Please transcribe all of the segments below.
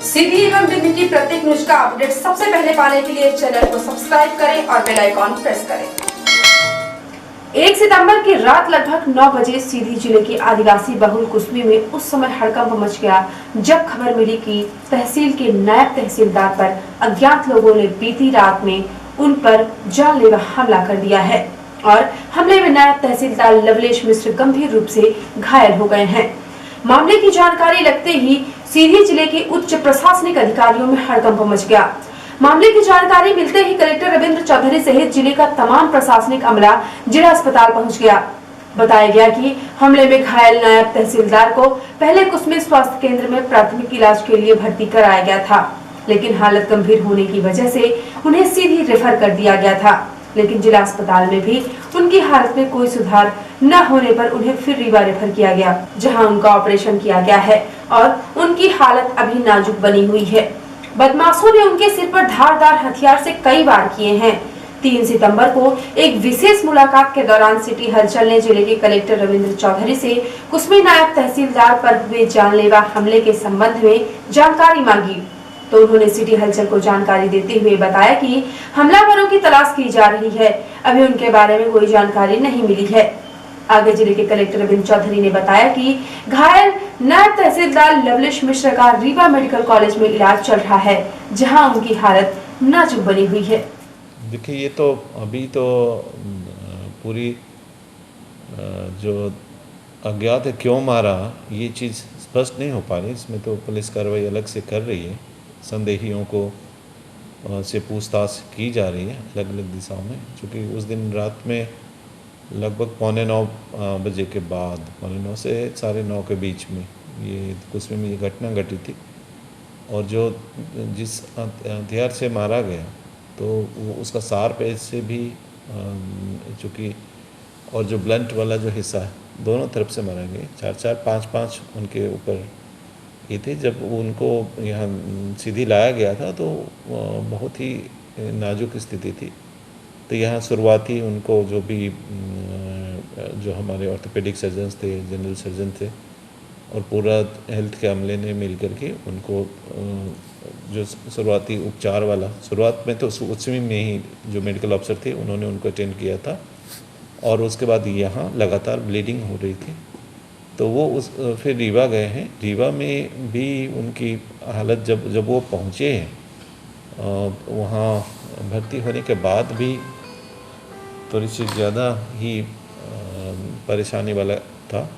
सीधी एवं डिग्री की प्रत्येक न्यूज का अपडेट सबसे पहले पाने के लिए चैनल को सब्सक्राइब करें और बेल आइकॉन प्रेस करें। 1 सितंबर की रात लगभग 9 बजे सीधी जिले के आदिवासी बहुल कुसमी में उस समय हड़कंप मच गया जब खबर मिली कि तहसील के नायब तहसीलदार पर अज्ञात लोगों ने बीती रात में उन पर जानलेवा हमला कर दिया है और हमले में नायब तहसीलदार लवलेश मिश्र गंभीर रूप से घायल हो गए हैं। मामले की जानकारी लगते ही सीधी जिले के उच्च प्रशासनिक अधिकारियों में हड़कंप मच गया। मामले की जानकारी मिलते ही कलेक्टर रविंद्र चौधरी सहित जिले का तमाम प्रशासनिक अमला जिला अस्पताल पहुंच गया। बताया गया कि हमले में घायल नायब तहसीलदार को पहले कुसमी स्वास्थ्य केंद्र में प्राथमिक इलाज के लिए भर्ती कराया गया था, लेकिन हालत गंभीर होने की वजह से उन्हें सीधी रेफर कर दिया गया था। लेकिन जिला अस्पताल में भी उनकी हालत में कोई सुधार न होने पर उन्हें फिर रीवा रेफर किया गया, जहां उनका ऑपरेशन किया गया है और उनकी हालत अभी नाजुक बनी हुई है। बदमाशों ने उनके सिर पर धारदार हथियार से कई वार किए हैं। 3 सितंबर को एक विशेष मुलाकात के दौरान सिटी हलचल ने जिले के कलेक्टर रविंद्र चौधरी से कुसमी नायब तहसीलदार पर हुए जानलेवा हमले के संबंध में जानकारी मांगी, तो उन्होंने सिटी हलचल को जानकारी देते हुए बताया कि हमलावरों की तलाश की जा रही है, अभी उनके बारे में कोई जानकारी नहीं मिली है। आगे जिले के कलेक्टर रविंद्र चौधरी ने बताया कि घायल नायब तहसीलदार लवलेश मिश्र का रीवा मेडिकल कॉलेज में इलाज चल रहा है, जहां उनकी हालत नाजुक बनी हुई है। देखिए, ये तो अभी तो पूरी जो अज्ञात है क्यों मारा ये चीज़ स्पष्ट नहीं हो पा रही। इसमें तो पुलिस कार्रवाई अलग से कर रही है, संदेहियों को से पूछताछ की जा रही है अलग अलग दिशाओं में। चूँकि उस दिन रात में लगभग 8:45 बजे के बाद 8:45 से 9:30 के बीच में ये कुसमी में ये घटना घटी थी। और जो जिस हथियार से मारा गया तो वो उसका सार पेज से भी चूँकि और जो ब्लंट वाला जो हिस्सा है दोनों तरफ से मारा गया। 4-4, 5-5 उनके ऊपर ये थे। जब उनको यहाँ सीधी लाया गया था तो बहुत ही नाजुक स्थिति थी। तो यहाँ शुरुआती उनको जो भी जो हमारे ऑर्थोपेडिक सर्जन्स थे, जनरल सर्जन थे और पूरा हेल्थ के अमले ने मिल करके उनको जो शुरुआती उपचार वाला, शुरुआत में तो कुसमी में ही जो मेडिकल अफसर थे उन्होंने उनको अटेंड किया था और उसके बाद यहाँ लगातार ब्लीडिंग हो रही थी। तो वो फिर रीवा गए हैं। रीवा में भी उनकी हालत जब वो पहुँचे हैं वहाँ भर्ती होने के बाद भी थोड़ी सी ज़्यादा ही परेशानी वाला था,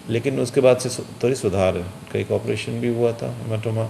लेकिन उसके बाद से थोड़ी सुधार है। कई ऑपरेशन भी हुआ था हेमाटोमा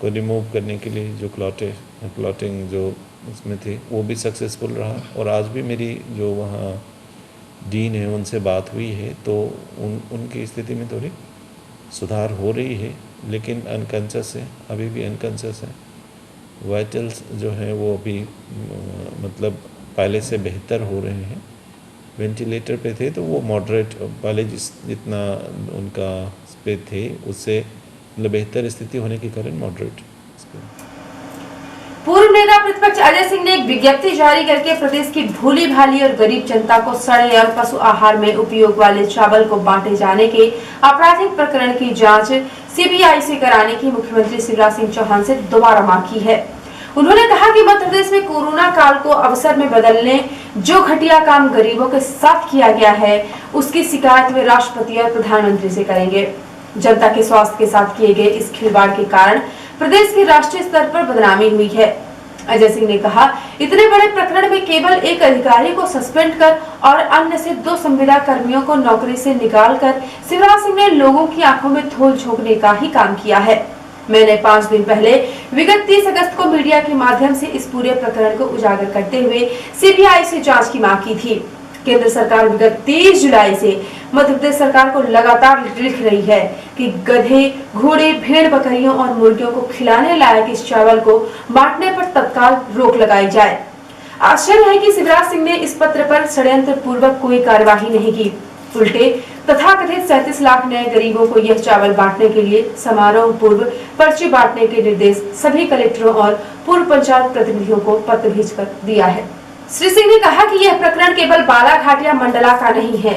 को रिमूव करने के लिए, जो क्लॉटिंग जो उसमें थी वो भी सक्सेसफुल रहा। और आज भी मेरी जो वहाँ डीन है उनसे बात हुई है तो उनकी स्थिति में थोड़ी सुधार हो रही है, लेकिन अनकॉन्शियस है, अभी भी अनकॉन्शियस है। वाइटल्स जो हैं वो अभी मतलब पहले से बेहतर हो रहे हैं। वेंटिलेटर पे थे तो वो मॉडरेट, पहले जितना उनका पे थे उससे मतलब बेहतर स्थिति होने के कारण मॉडरेट। पूर्व नेता प्रतिपक्ष अजय सिंह ने एक विज्ञप्ति जारी करके प्रदेश की भोली भाली और गरीब जनता को सड़े और पशु आहार में उपयोग वाले चावल को बांटे जाने के आपराधिक प्रकरण की जांच सीबीआई से कराने की मुख्यमंत्री शिवराज सिंह चौहान से दोबारा मांग की है। उन्होंने कहा कि मध्य प्रदेश में कोरोना काल को अवसर में बदलने जो घटिया काम गरीबों के साथ किया गया है उसकी शिकायत वे राष्ट्रपति और प्रधानमंत्री से करेंगे। जनता के स्वास्थ्य के साथ किए गए इस खिलवाड़ के कारण प्रदेश की राष्ट्रीय स्तर पर बदनामी हुई है। अजय सिंह ने कहा, इतने बड़े प्रकरण में केवल एक अधिकारी को सस्पेंड कर और अन्य से 2 संविदा कर्मियों को नौकरी से निकालकर शिवराज सिंह ने लोगों की आंखों में धूल झोंकने का ही काम किया है। मैंने 5 दिन पहले विगत 30 अगस्त को मीडिया के माध्यम से इस पूरे प्रकरण को उजागर करते हुए सीबीआई से जांच की मांग की थी। केंद्र सरकार विगत 23 जुलाई से मध्य प्रदेश सरकार को लगातार लिख रही है कि गधे, घोड़े, भेड़, बकरियों और मुर्गियों को खिलाने लायक इस चावल को बांटने पर तत्काल रोक लगाई जाए। आश्चर्य है कि शिवराज सिंह ने इस पत्र पर षड्यंत्र पूर्वक कोई कार्यवाही नहीं की। उल्टे तथाकथित 37 लाख नए गरीबों को यह चावल बांटने के लिए समारोह पूर्व पर्ची बांटने के निर्देश सभी कलेक्टरों और पूर्व पंचायत प्रतिनिधियों को पत्र भेजकर दिया है। श्री सिंह ने कहा कि यह प्रकरण केवल बालाघाट या मंडला का नहीं है,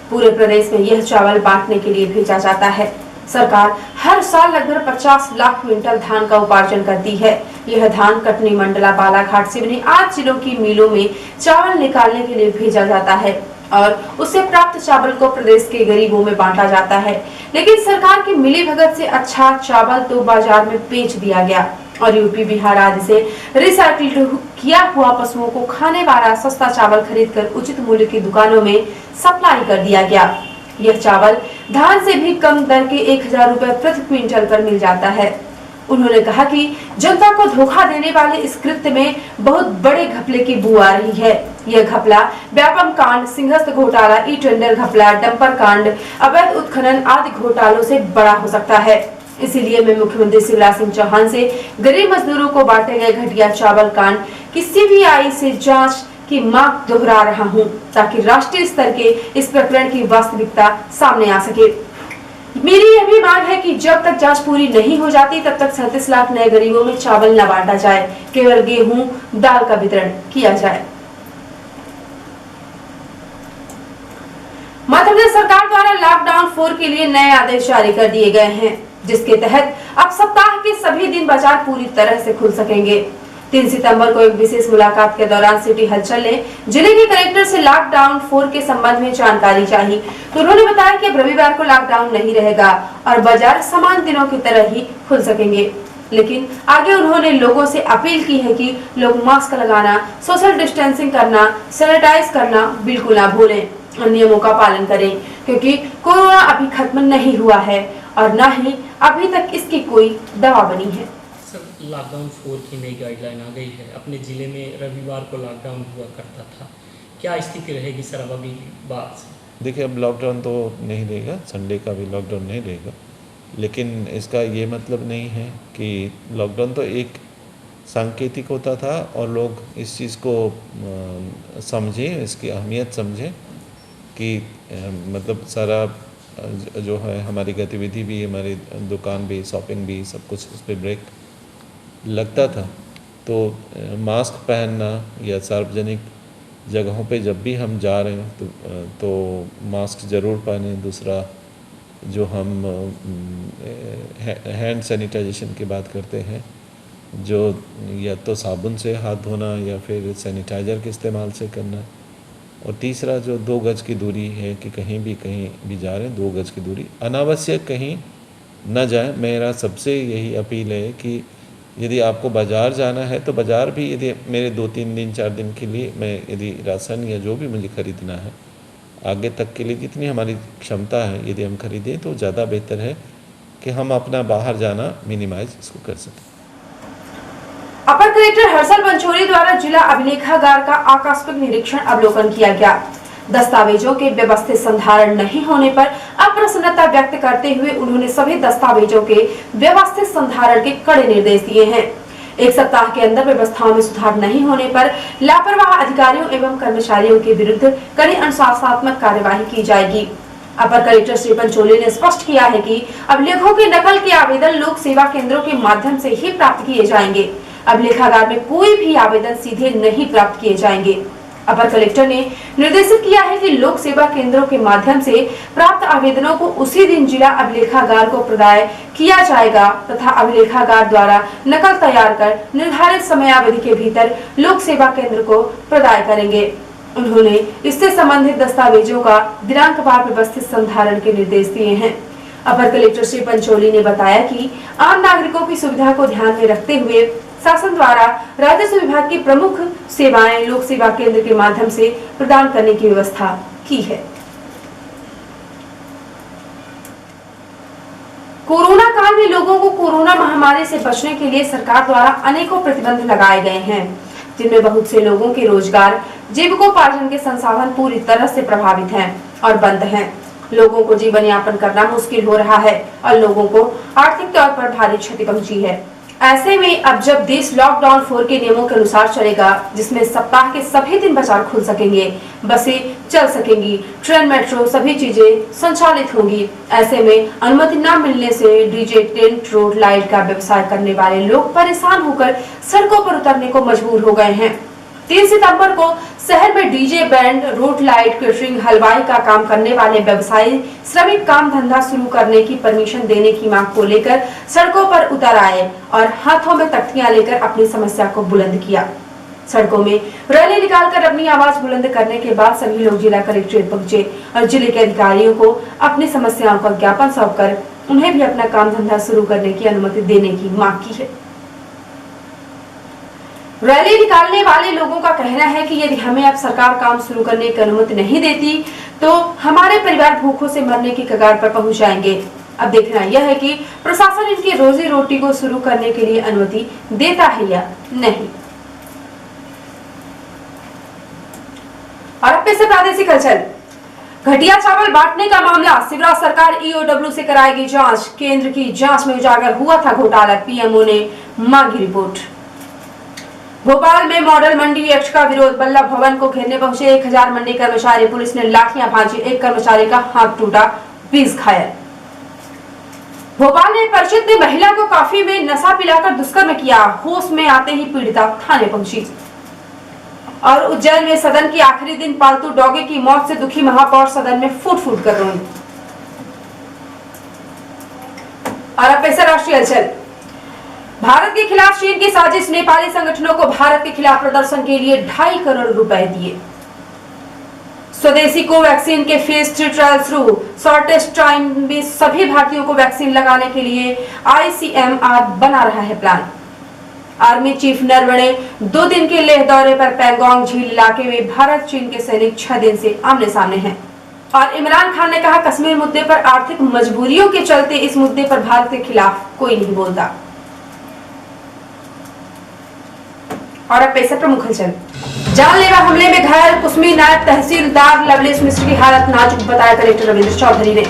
पूरे प्रदेश में यह चावल बांटने के लिए भेजा जाता है। सरकार हर साल लगभग 50 लाख क्विंटल धान का उपार्जन करती है। यह धान कटनी, मंडला, बालाघाट, सिवनी आदि जिलों की मिलों में चावल निकालने के लिए भेजा जाता है और उससे प्राप्त चावल को प्रदेश के गरीबों में बांटा जाता है। लेकिन सरकार की मिलीभगत से अच्छा चावल तो बाजार में बेच दिया गया और यूपी, बिहार आदि से रिसाइकिल किया हुआ पशुओं को खाने वाला सस्ता चावल खरीदकर उचित मूल्य की दुकानों में सप्लाई कर दिया गया। यह चावल धान से भी कम दर के 1000 रुपए प्रति क्विंटल पर मिल जाता है। उन्होंने कहा कि जनता को धोखा देने वाले इस कृत्य में बहुत बड़े घपले की बू आ रही है। यह घपला व्यापम कांड, सिंहस्थ घोटाला, ई टेंडर घपला, डंपर कांड, अवैध उत्खनन आदि घोटालों से बड़ा हो सकता है। इसीलिए मैं मुख्यमंत्री शिवराज सिंह चौहान से गरीब मजदूरों को बांटे गए घटिया चावल कांड की सीबीआई से जांच की मांग दोहरा रहा हूं, ताकि राष्ट्रीय स्तर के इस प्रकरण की वास्तविकता सामने आ सके। मेरी यह भी मांग है कि जब तक जांच पूरी नहीं हो जाती तब तक 37 लाख नए गरीबों में चावल न बांटा जाए, केवल गेहूं, दाल का वितरण किया जाए। मध्य प्रदेश सरकार द्वारा लॉकडाउन 4 के लिए नए आदेश जारी कर दिए गए हैं, जिसके तहत अब सप्ताह के सभी दिन बाजार पूरी तरह से खुल सकेंगे। 3 सितंबर को एक विशेष मुलाकात के दौरान सिटी हलचल ने जिले के कलेक्टर से लॉकडाउन 4 के संबंध में जानकारी चाही, तो उन्होंने बताया कि अब रविवार को लॉकडाउन नहीं रहेगा और बाजार समान दिनों की तरह ही खुल सकेंगे। लेकिन आगे उन्होंने लोगों से अपील की है कि लोग मास्क लगाना, सोशल डिस्टेंसिंग करना, सैनिटाइज करना बिल्कुल ना भूलें और नियमों का पालन करें, क्योंकि कोरोना अभी खत्म नहीं हुआ है और न ही अभी तक इसकी कोई दवा बनी है। सर, लॉकडाउन 4 की नई गाइडलाइन आ गई है। अपने ज़िले में रविवार को लॉकडाउन हुआ करता था, क्या स्थिति रहेगी सर अब अभी बाद से? देखिए, अब लॉकडाउन तो नहीं रहेगा, संडे का भी लॉकडाउन नहीं रहेगा, लेकिन इसका ये मतलब नहीं है कि लॉकडाउन तो एक सांकेतिक होता था और लोग इस चीज़ को समझें, इसकी अहमियत समझें कि मतलब सारा जो है हमारी गतिविधि भी, हमारी दुकान भी, शॉपिंग भी, सब कुछ उस पर ब्रेक लगता था। तो मास्क पहनना या सार्वजनिक जगहों पे जब भी हम जा रहे हैं तो मास्क ज़रूर पहने। दूसरा, जो हम हैंड सैनिटाइजेशन की बात करते हैं, जो या तो साबुन से हाथ धोना या फिर सैनिटाइज़र के इस्तेमाल से करना। और तीसरा, जो 2 गज की दूरी है कि कहीं भी जा रहे हैं 2 गज की दूरी, अनावश्यक कहीं न जाएं। मेरा सबसे यही अपील है कि यदि आपको बाज़ार जाना है तो बाज़ार भी, यदि मेरे 2-3 दिन 4 दिन के लिए मैं यदि राशन या जो भी मुझे ख़रीदना है आगे तक के लिए जितनी हमारी क्षमता है यदि हम खरीदें तो ज़्यादा बेहतर है कि हम अपना बाहर जाना मिनिमाइज इसको कर सकें। अपर कलेक्टर हर्षल पंचोली द्वारा जिला अभिलेखागार का आकस्मिक निरीक्षण अवलोकन किया गया। दस्तावेजों के व्यवस्थित संधारण नहीं होने पर अप्रसन्नता व्यक्त करते हुए उन्होंने सभी दस्तावेजों के व्यवस्थित संधारण के कड़े निर्देश दिए हैं। 1 सप्ताह के अंदर व्यवस्थाओं में सुधार नहीं होने पर लापरवाह अधिकारियों एवं कर्मचारियों के विरुद्ध कड़ी अनुशासनात्मक कार्यवाही की जाएगी। अपर कलेक्टर श्री पंचोली ने स्पष्ट किया है कि अभिलेखों की नकल के आवेदन लोक सेवा केंद्रों के माध्यम से ही प्राप्त किए जाएंगे। अभिलेखागार में कोई भी आवेदन सीधे नहीं प्राप्त किए जाएंगे। अपर कलेक्टर ने निर्देशित किया है कि लोक सेवा केंद्रों के माध्यम से प्राप्त आवेदनों को उसी दिन जिला अभिलेखागार को प्रदाय किया जाएगा तथा अभिलेखागार द्वारा नकल तैयार कर निर्धारित समयावधि के भीतर लोक सेवा केंद्र को प्रदाय करेंगे। उन्होंने इससे संबंधित दस्तावेजों का दिनांकवार व्यवस्थित संधारण के निर्देश दिए हैं। अपर कलेक्टर श्री पंचोली ने बताया कि आम नागरिकों की सुविधा को ध्यान में रखते हुए शासन द्वारा राजस्व विभाग की प्रमुख सेवाएं लोक सेवा केंद्र के माध्यम से प्रदान करने की व्यवस्था की है। कोरोना काल में लोगों को कोरोना महामारी से बचने के लिए सरकार द्वारा अनेकों प्रतिबंध लगाए गए हैं, जिनमें बहुत से लोगों के रोजगार, जीविकोपार्जन के संसाधन पूरी तरह से प्रभावित हैं और बंद हैं। लोगों को जीवन यापन करना मुश्किल हो रहा है और लोगों को आर्थिक तौर पर भारी क्षति पहुंची है। ऐसे में अब जब देश लॉकडाउन 4 के नियमों के अनुसार चलेगा, जिसमें सप्ताह के सभी दिन बाजार खुल सकेंगे, बसें चल सकेंगी, ट्रेन, मेट्रो सभी चीजें संचालित होंगी, ऐसे में अनुमति न मिलने से डीजे, टेंट, रोड लाइट का व्यवसाय करने वाले लोग परेशान होकर सड़कों पर उतरने को मजबूर हो गए हैं। 3 सितंबर को शहर में DJ band, route light, catering, हलवाई का काम करने वाले व्यवसायी श्रमिक काम धंधा शुरू करने की परमिशन देने की मांग को लेकर सड़कों पर उतर आए और हाथों में तख्तियां लेकर अपनी समस्या को बुलंद किया। सड़कों में रैली निकालकर अपनी आवाज बुलंद करने के बाद सभी लोग जिला कलेक्ट्रेट पहुंचे और जिले के अधिकारियों को अपनी समस्याओं का ज्ञापन सौंपकर उन्हें भी अपना काम धंधा शुरू करने की अनुमति देने की मांग की है। रैली निकालने वाले लोगों का कहना है कि यदि हमें अब सरकार काम शुरू करने की अनुमति नहीं देती तो हमारे परिवार भूखों से मरने की कगार पर पहुंच जाएंगे। अब देखना यह है कि प्रशासन इनकी रोजी रोटी को शुरू करने के लिए अनुमति देता है या नहीं। और अब से प्रादेशिक हलचल। घटिया चावल बांटने का मामला, शिवराज सरकार ईओडब्ल्यू से कराएगी जांच। केंद्र की जांच में उजागर हुआ था घोटाला, पीएमओ ने मांगी रिपोर्ट। भोपाल में मॉडल मंडी एक्ट का विरोध, बल्लभ भवन को घेरने पहुंचे 1000 मंडी कर्मचारी, पुलिस ने लाठियां भांजी, एक कर्मचारी का हाथ टूटा, 20 घायल। भोपाल में परिचित ने महिला को कॉफी में नशा पिलाकर दुष्कर्म किया, होश में आते ही पीड़िता थाने पहुंची। और उज्जैन में सदन की आखिरी दिन पालतू डॉगी की मौत से दुखी महापौर सदन में फूट फूट कर रोई। और अब पैसा राष्ट्रीय हलचल। भारत के खिलाफ चीन की साजिश, नेपाली संगठनों को भारत के खिलाफ प्रदर्शन के लिए 2.5 करोड़ रुपए दिए। स्वदेशी कोवैक्सीन के फेज 3 ट्रायल शुरू, शॉर्टेस्ट टाइम में सभी भारतीयों को वैक्सीन लगाने के लिए आईसीएमआर बना रहा है प्लान। आर्मी चीफ नरवणे 2 दिन के लेह दौरे पर पैंगोंग झील इलाके में भारत चीन के सैनिक 6 दिन से आमने सामने हैं। और इमरान खान ने कहा, कश्मीर मुद्दे पर आर्थिक मजबूरियों के चलते इस मुद्दे पर भारत के खिलाफ कोई नहीं बोलता। और अब पेश है प्रमुख हलचल। जानलेवा हमले में घायल कुसमी नायब तहसीलदार लवलेश मिश्र की हालत नाजुक, बताया कलेक्टर रविंद्र चौधरी ने।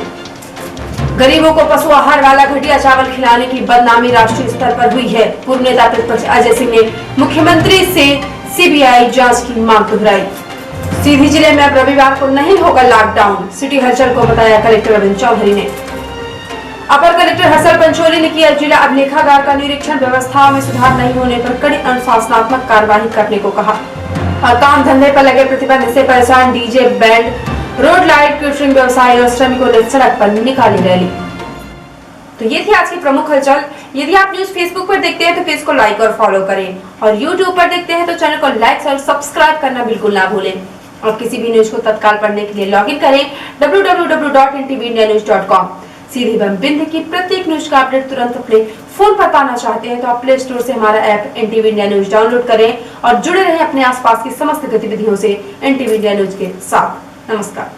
गरीबों को पशु आहार वाला घटिया चावल खिलाने की बदनामी राष्ट्रीय स्तर पर हुई है। पूर्व नेता प्रतिपक्ष अजय सिंह ने मुख्यमंत्री से सीबीआई जांच की मांग दोहराई। सीधी जिले में अब रविवार को नहीं होगा लॉकडाउन, सिटी हलचल को बताया कलेक्टर रविंद्र चौधरी ने। अपर कलेक्टर हर्षल पंचोली ने किया जिला अभिलेखागार का निरीक्षण, व्यवस्थाओं में सुधार नहीं होने पर कड़ी अनुशासनात्मक कार्रवाई करने को कहा। और काम धंधे पर लगे प्रतिबंध से परेशान DJ band, road light, catering व्यवसायी और श्रमिकों ने सड़क पर निकाली रैली। तो ये थी आज की प्रमुख हलचल। यदि आप न्यूज फेसबुक पर देखते हैं तो पेज को लाइक और फॉलो करें, और यूट्यूब पर देखते हैं तो चैनल को लाइक और सब्सक्राइब करना बिल्कुल ना भूलें। और किसी भी न्यूज को तत्काल पढ़ने के लिए लॉग इन करें www.ntvnews.com। सीधी एवं बिंद की प्रत्येक न्यूज का अपडेट तुरंत अपने फोन पर पाना चाहते हैं तो आप प्ले स्टोर से हमारा app NTV India news download करें और जुड़े रहें अपने आसपास की समस्त गतिविधियों से एनटीवी इंडिया न्यूज के साथ। नमस्कार।